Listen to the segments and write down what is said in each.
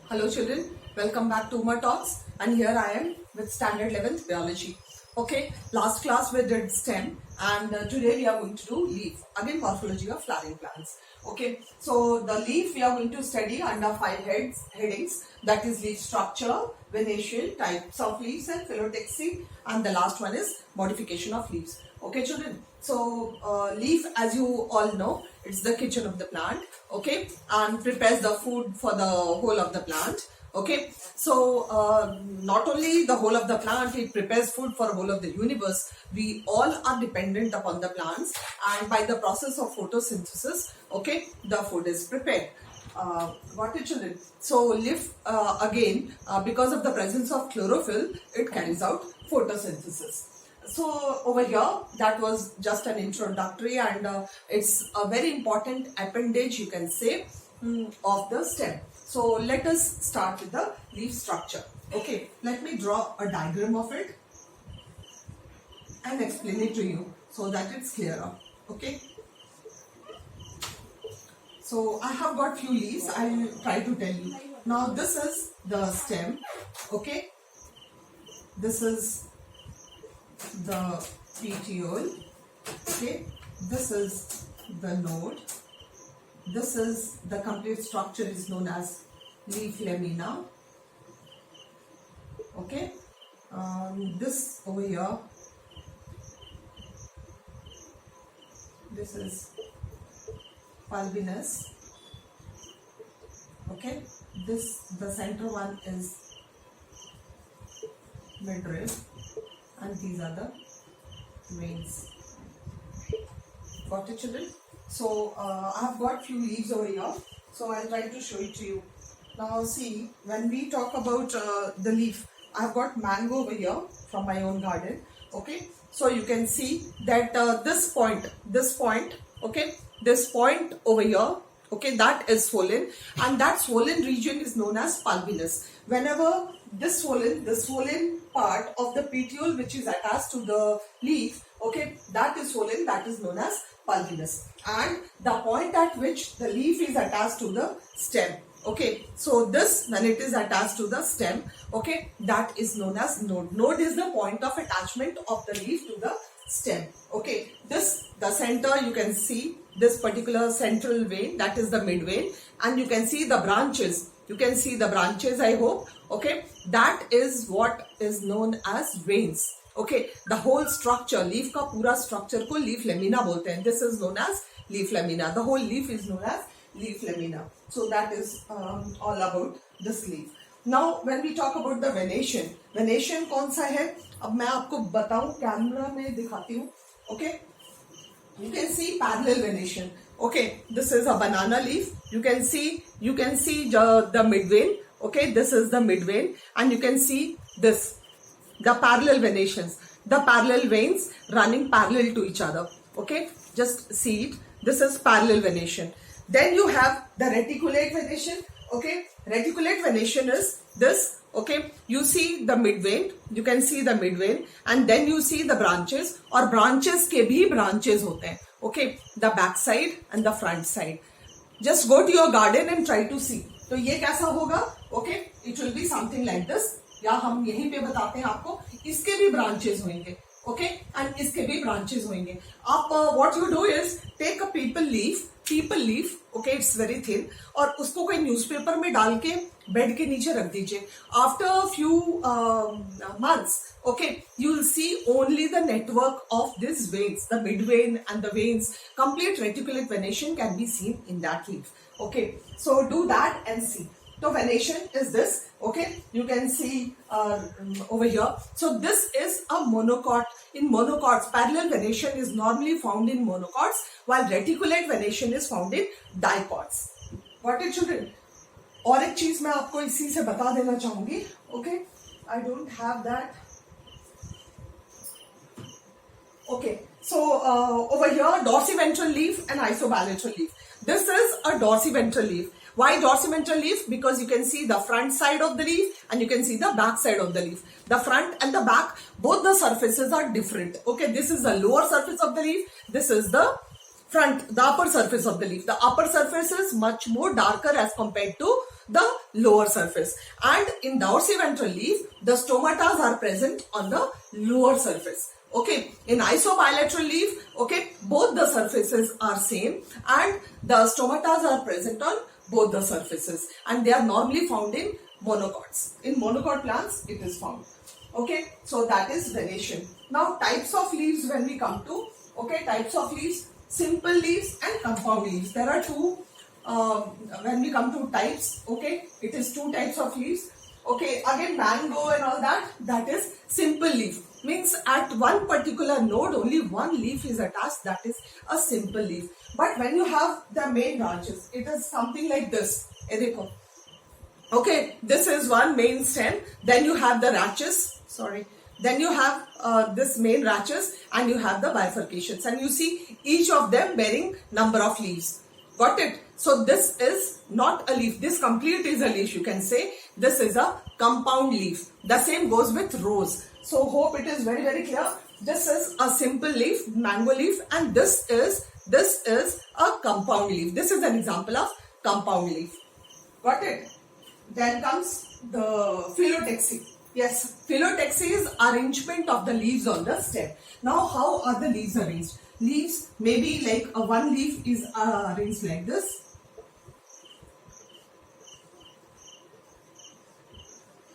Hello children, welcome back to Uma Talks, and here I am with standard 11th biology. Okay, last class we did stem and today we are going to do leaf, again morphology of flowering plants. Okay, so the leaf we are going to study under 5 headings, that is leaf structure, venation, types of leaves and phyllotaxy, and the last one is modification of leaves. Okay children, so leaf, as you all know, it's the kitchen of the plant, okay, and prepares the food for the whole of the plant. Okay, so not only the whole of the plant, it prepares food for whole of the universe. We all are dependent upon the plants, and by the process of photosynthesis, okay, the food is prepared. Got it children? So leaf again, because of the presence of chlorophyll, it carries out photosynthesis. So over here, that was just an introductory, and it's a very important appendage, you can say, of the stem. So let us start with the leaf structure. Okay, let me draw a diagram of it and explain it to you so that it's clearer. Okay. So I have got few leaves. I will try to tell you. Now this is the stem. Okay. This is the petiole. Okay. This is the node. This is the complete structure is known as leaf lamina. Okay. This over here, this is pulvinus. Okay. The center one is midrib, and these are the veins. Got it children? So I have got few leaves over here, so I'll try to show it to you. Now see, when we talk about the leaf, I have got mango over here from my own garden. Okay, so you can see that this point, okay, this point over here, okay, that is swollen, and that swollen region is known as pulvinus. Whenever this swollen part of the petiole which is attached to the leaf, okay, that is swollen, that is known as pulvinus, and the point at which the leaf is attached to the stem, okay, so this, when it is attached to the stem, okay, that is known as node. Node is the point of attachment of the leaf to the stem. Okay, this, the center, you can see this particular central vein, that is the mid vein, and you can see the branches. You can see the branches, I hope. Okay, that is what is known as veins. Okay, the whole structure, leaf का पूरा structure को leaf lamina बोलते हैं. This is known as leaf lamina. The whole leaf is known as leaf lamina. So that is all about this leaf. Now when we talk about the venation, venation कौन सा है? अब मैं आपको बताऊं, camera में दिखाती हूँ. Okay, you can see parallel venation. Okay, this is a banana leaf. You can see the mid vein. Okay, this is the mid vein, and you can see this, the parallel venations, the parallel veins running parallel to each other. Okay, just see it. This is parallel venation. Then you have the reticulate venation. Okay, reticulate venation is this. Okay, you see the mid vein, you can see the mid vein, and then you see the branches, और branches के भी branches होते हैं. Okay, the back side and the front side. Just go to your garden and try to see. तो ये कैसा होगा? Okay, it will be something like this. या हम यहीं पे बताते हैं आपको, इसके भी branches होंगे. Okay, and इसके भी branches होंगे. आप what you do is take a people leaf, okay, it's very thin, और उसको कोई newspaper में डाल के बेड के नीचे रख दीजिए. After a few months, okay, you will see only the network of these veins, the mid vein and the veins. Complete reticulate venation can be seen in that leaf. Okay, so do that and see. So venation is this. Okay, you can see over here. So this is a monocot. In monocots, parallel venation is normally found in monocots, while reticulate venation is found in dicots. Got it children? और एक चीज मैं आपको इसी से बता देना चाहूंगी. Okay, I don't have that. Okay, so over here, dorsiventral leaf and isobilateral leaf. This is a dorsiventral leaf. Why dorsiventral leaf? Because you can see the front side of the leaf and you can see the back side of the leaf. The front and the back, both the surfaces are different. Okay, this is the lower surface of the leaf. This is the front, the upper surface of the leaf. The upper surface is much more darker as compared to the lower surface, and in dorsiventral leaf the stomatas are present on the lower surface. Okay, in isobilateral leaf, okay, both the surfaces are same and the stomatas are present on both the surfaces, and they are normally found in monocots. In monocot plants it is found. Okay, so that is venation. Now types of leaves when we come to, okay, types of leaves, simple leaves and compound leaves. There are two, when we come to types, okay, it is two types of leaves. Okay, again mango and all that, that is simple leaf. Means at one particular node only one leaf is attached, that is a simple leaf. But when you have the main branches, it is something like this. Okay, this is one main stem, then you have the rachis, then you have this main rachis, and you have the bifurcations, and you see each of them bearing number of leaves. Got it? So this is not a leaf, this complete is a leaf, you can say. This is a compound leaf. The same goes with rose. So hope it is very, very clear. This is a simple leaf, mango leaf, and this is a compound leaf. This is an example of compound leaf. Got it? Then comes the phyllotaxy. Yes, phyllotaxy is arrangement of the leaves on the stem. Now how are the leaves arranged? Leaves, maybe like one leaf is arranged like this.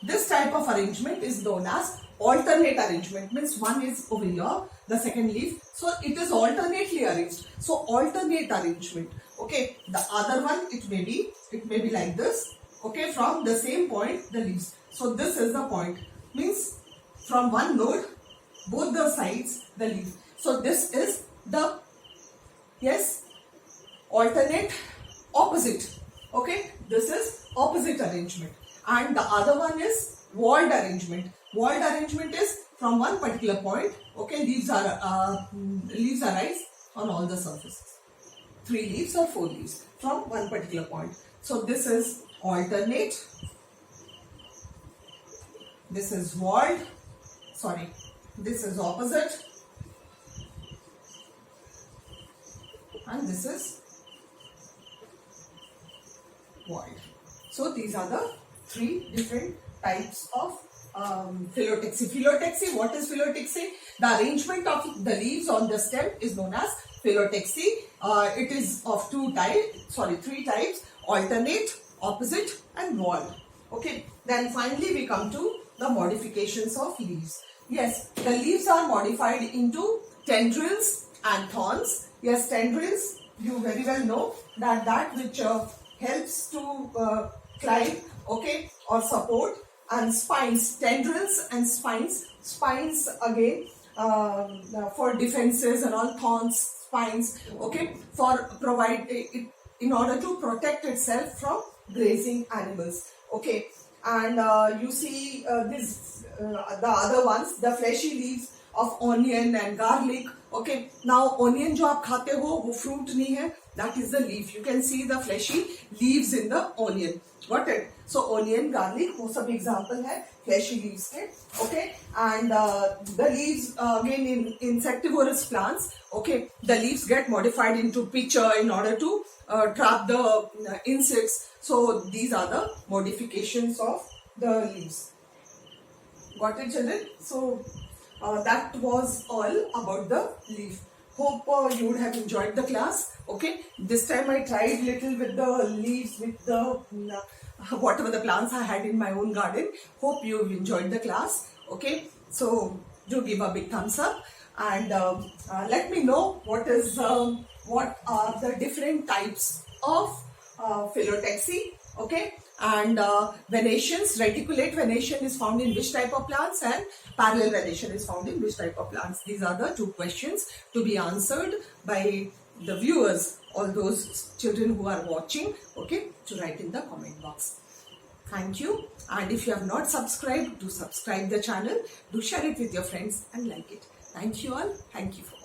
This type of arrangement is known as alternate arrangement. Means one is over here, the second leaf. So it is alternately arranged. So alternate arrangement. Okay, the other one it may be like this. Okay, from the same point the leaves. So this is the point. Means from one node, both the sides the leaf. So this is the, yes, alternate opposite. Okay, this is opposite arrangement. And the other one is walled arrangement. Walled arrangement is from one particular point. Okay, leaves arise on all the surfaces. 3 leaves or 4 leaves from one particular point. So this is alternate. This is walled. This is opposite. And this is walled. So these are the 3 different types of phyllotaxy. Phyllotaxy, what is phyllotaxy? The arrangement of the leaves on the stem is known as phyllotaxy. It is of 3 types: alternate, opposite and walled. Okay, then finally we come to the modifications of leaves. Yes, the leaves are modified into tendrils and thorns. Yes, tendrils, you very well know that which helps to climb, okay, or support, and spines, tendrils and spines again for defenses and all, thorns, spines, okay, for provide it in order to protect itself from grazing animals. Okay, and you see the other ones, the fleshy leaves of onion and garlic. Okay, now onion जो आप खाते हो वो fruit नहीं है, that is the leaf. You can see the fleshy leaves in the onion. Got it? So onion, garlic, वो सब example है fleshy leaves के. Okay, and the leaves again in insectivorous plants. Okay, the leaves get modified into pitcher in order to trap the insects. So these are the modifications of the leaves. Got it, children? So that was all about the leaf. Hope you would have enjoyed the class. Okay, this time I tried little with the leaves, with the whatever the plants I had in my own garden. Hope you enjoyed the class. Okay, so do give a big thumbs up and let me know what are the different types of phyllotaxy. Okay, and venations, reticulate venation is found in which type of plants, and parallel venation is found in which type of plants. These are the 2 questions to be answered by the viewers, all those children who are watching. Okay, to write in the comment box. Thank you, and if you have not subscribed, do subscribe the channel, do share it with your friends and like it. Thank you all. Thank you for